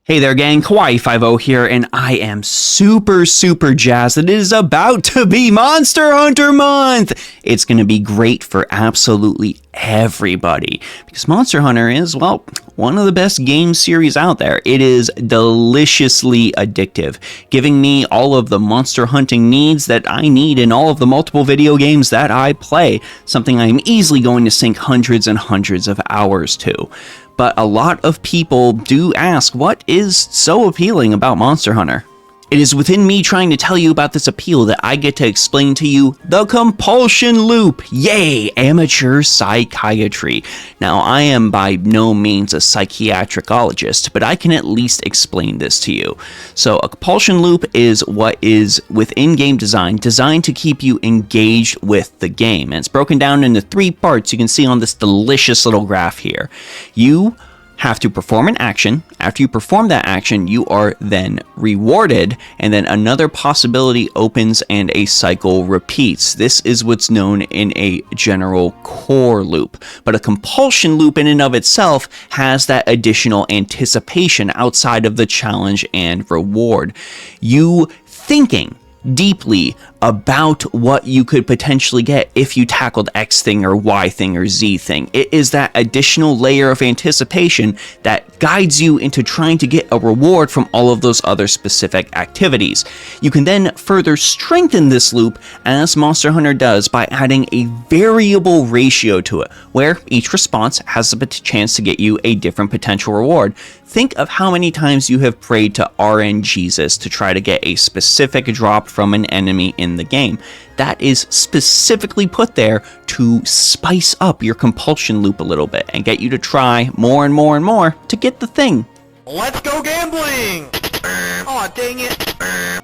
Hey there gang, Kawaii50 here, and I am super jazzed that it is about to be Monster Hunter Month! It's gonna be great for absolutely everybody, because Monster Hunter is, well, one of the best game series out there. It is deliciously addictive, giving me all of the monster hunting needs that I need in all of the multiple video games that I play, something I am easily going to sink hundreds and hundreds of hours to. But a lot of people do ask, what is so appealing about Monster Hunter? It is within me trying to tell you about this appeal that I get to explain to you the compulsion loop. Yay, amateur psychiatry. Now, I am by no means a psychiatrologist, but I can at least explain this to you. So, a compulsion loop is what is within game design, designed to keep you engaged with the game. And it's broken down into 3 parts you can see on this delicious little graph here. You have to perform an action. After you perform that action, you are then rewarded, and then another possibility opens and a cycle repeats. This is what's known in a general core loop. But a compulsion loop in and of itself has that additional anticipation outside of the challenge and reward. You thinking deeply about what you could potentially get if you tackled X thing or Y thing or Z thing. It is that additional layer of anticipation that guides you into trying to get a reward from all of those other specific activities. You can then further strengthen this loop, as Monster Hunter does, by adding a variable ratio to it, where each response has a chance to get you a different potential reward. Think of how many times you have prayed to RNGesus to try to get a specific drop from an enemy in the game. That is specifically put there to spice up your compulsion loop a little bit and get you to try more and more and more to get the thing. Let's go gambling! Aw, dang it.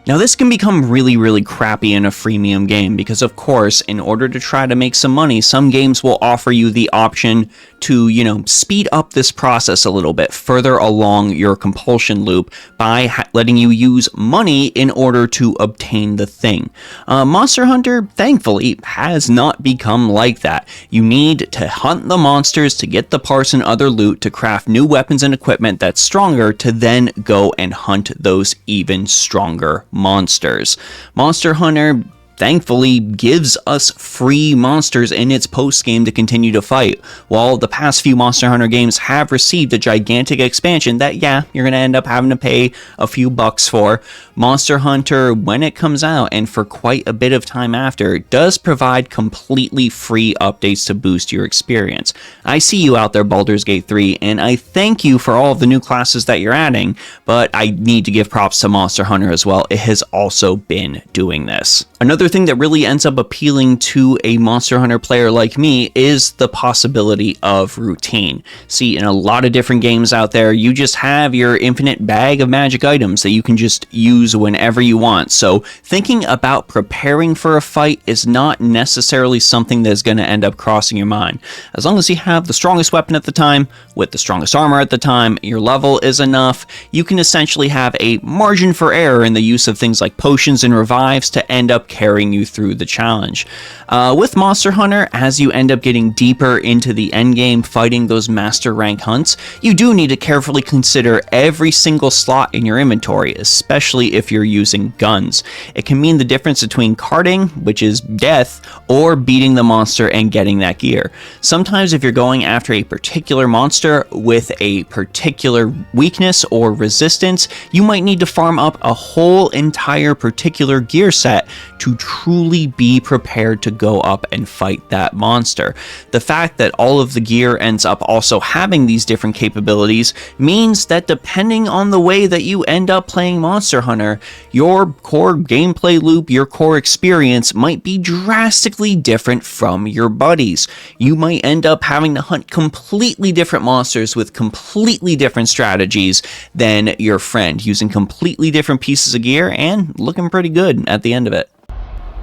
Now this can become really crappy in a freemium game because, of course, in order to try to make some money, some games will offer you the option to, speed up this process a little bit further along your compulsion loop by letting you use money in order to obtain the thing. Monster Hunter, thankfully, has not become like that. You need to hunt the monsters to get the parts and other loot to craft new weapons and equipment that's stronger to then go and hunt those even stronger monsters. Monster Hunter thankfully gives us free monsters in its post-game to continue to fight. While the past few Monster Hunter games have received a gigantic expansion that, yeah, you're going to end up having to pay a few bucks for, Monster Hunter, when it comes out and for quite a bit of time after, does provide completely free updates to boost your experience. I see you out there, Baldur's Gate 3, and I thank you for all of the new classes that you're adding, but I need to give props to Monster Hunter as well. It has also been doing this. Another thing that really ends up appealing to a Monster Hunter player like me is the possibility of routine. See, in a lot of different games out there, you just have your infinite bag of magic items that you can just use whenever you want. So thinking about preparing for a fight is not necessarily something that's going to end up crossing your mind. As long as you have the strongest weapon at the time, with the strongest armor at the time, your level is enough, you can essentially have a margin for error in the use of things like potions and revives to end up carrying you through the challenge. With Monster Hunter, as you end up getting deeper into the endgame fighting those master rank hunts, you do need to carefully consider every single slot in your inventory, especially if you're using guns. It can mean the difference between carding, which is death, or beating the monster and getting that gear. Sometimes if you're going after a particular monster with a particular weakness or resistance, you might need to farm up a whole entire particular gear set to truly be prepared to go up and fight that monster. The fact that all of the gear ends up also having these different capabilities means that depending on the way that you end up playing Monster Hunter, your core gameplay loop, your core experience might be drastically different from your buddies. You might end up having to hunt completely different monsters with completely different strategies than your friend, using completely different pieces of gear and looking pretty good at the end of it.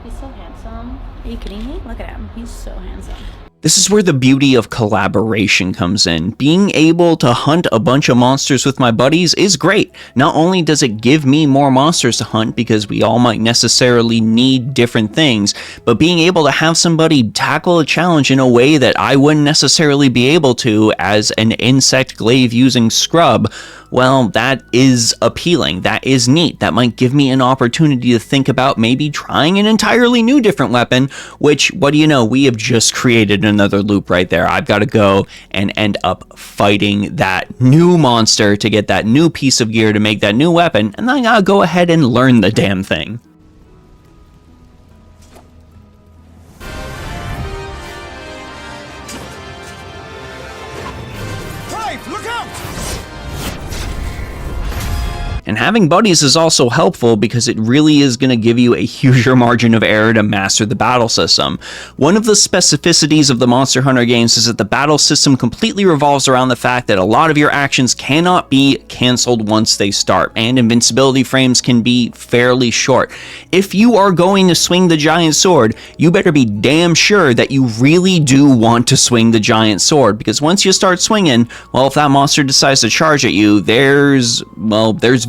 He's so handsome. Are you kidding me? Look at him. He's so handsome. This is where the beauty of collaboration comes in. Being able to hunt a bunch of monsters with my buddies is great. Not only does it give me more monsters to hunt because we all might necessarily need different things, but being able to have somebody tackle a challenge in a way that I wouldn't necessarily be able to as an insect glaive using scrub, well, that is appealing. That is neat. That might give me an opportunity to think about maybe trying an entirely new different weapon, which, what do you know, we have just created another loop right there. I've got to go and end up fighting that new monster to get that new piece of gear to make that new weapon, and then I gotta go ahead and learn the damn thing. Look out! And having buddies is also helpful because it really is going to give you a huger margin of error to master the battle system. One of the specificities of the Monster Hunter games is that the battle system completely revolves around the fact that a lot of your actions cannot be canceled once they start, and invincibility frames can be fairly short. If you are going to swing the giant sword, you better be damn sure that you really do want to swing the giant sword, because once you start swinging, well, if that monster decides to charge at you, there's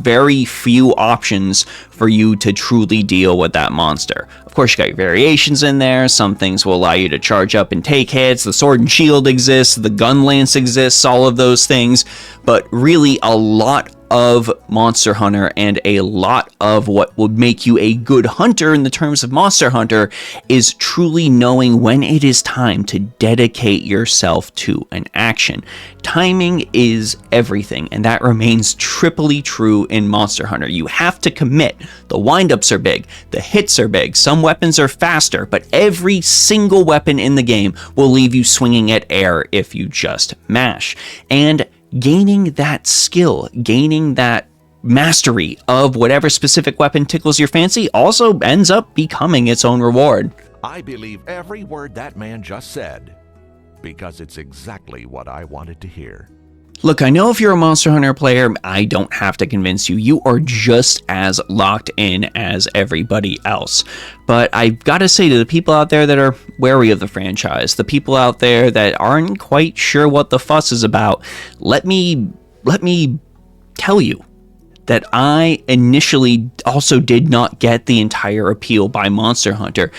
very few options for you to truly deal with that monster. Of course, you got your variations in there. Some things will allow you to charge up and take hits. The sword and shield exists, the gun lance exists, all of those things. But really, a lot of Monster Hunter and a lot of what would make you a good hunter in the terms of Monster Hunter is truly knowing when it is time to dedicate yourself to an action. Timing is everything, and that remains triply true in Monster Hunter. You have to commit. The windups are big, the hits are big, some weapons are faster, but every single weapon in the game will leave you swinging at air if you just mash. And gaining that skill, gaining that mastery of whatever specific weapon tickles your fancy also ends up becoming its own reward. I believe every word that man just said, because it's exactly what I wanted to hear. Look, I know if you're a Monster Hunter player, I don't have to convince you. You are just as locked in as everybody else. But I've got to say to the people out there that are wary of the franchise, the people out there that aren't quite sure what the fuss is about, let me tell you that I initially also did not get the entire appeal by Monster Hunter.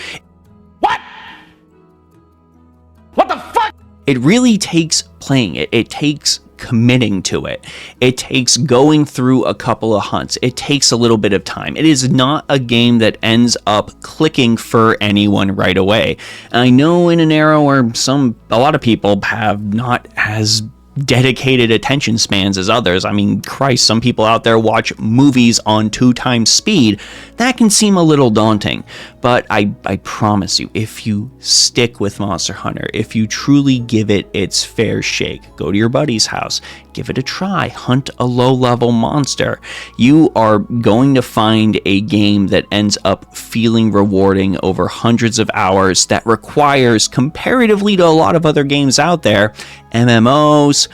What? What the fuck? It really takes playing it. It takes committing to it. It takes going through a couple of hunts. It takes a little bit of time. It is not a game that ends up clicking for anyone right away. I know in an era where a lot of people have not as dedicated attention spans as others. I mean, Christ, some people out there watch movies on 2 times speed. That can seem a little daunting, but I promise you, if you stick with Monster Hunter, if you truly give it its fair shake, go to your buddy's house, give it a try, hunt a low-level monster, you are going to find a game that ends up feeling rewarding over hundreds of hours that requires, comparatively to a lot of other games out there, MMOs,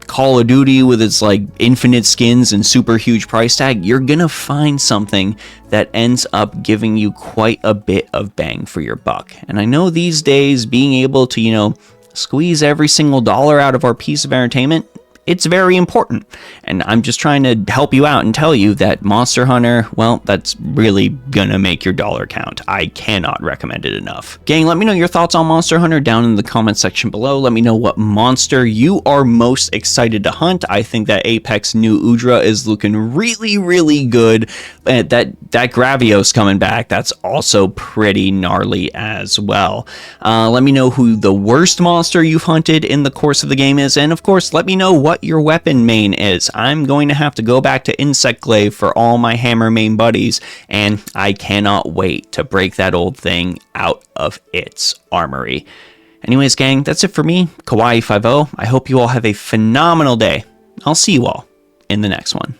Call of Duty with its like infinite skins and super huge price tag, you're gonna find something that ends up giving you quite a bit of bang for your buck. And I know these days being able to, squeeze every single dollar out of our piece of entertainment, it's very important. And I'm just trying to help you out and tell you that Monster Hunter, well, that's really gonna make your dollar count. I cannot recommend it enough. Gang, let me know your thoughts on Monster Hunter down in the comment section below. Let me know what monster you are most excited to hunt. I think that Apex new Udra is looking really, really good. And that Gravios coming back, that's also pretty gnarly as well. Let me know who the worst monster you've hunted in the course of the game is, and of course, let me know what your weapon main is. I'm going to have to go back to Insect Glaive for all my hammer main buddies, and I cannot wait to break that old thing out of its armory. Anyways, gang, that's it for me, Kawaii50. I hope you all have a phenomenal day. I'll see you all in the next one.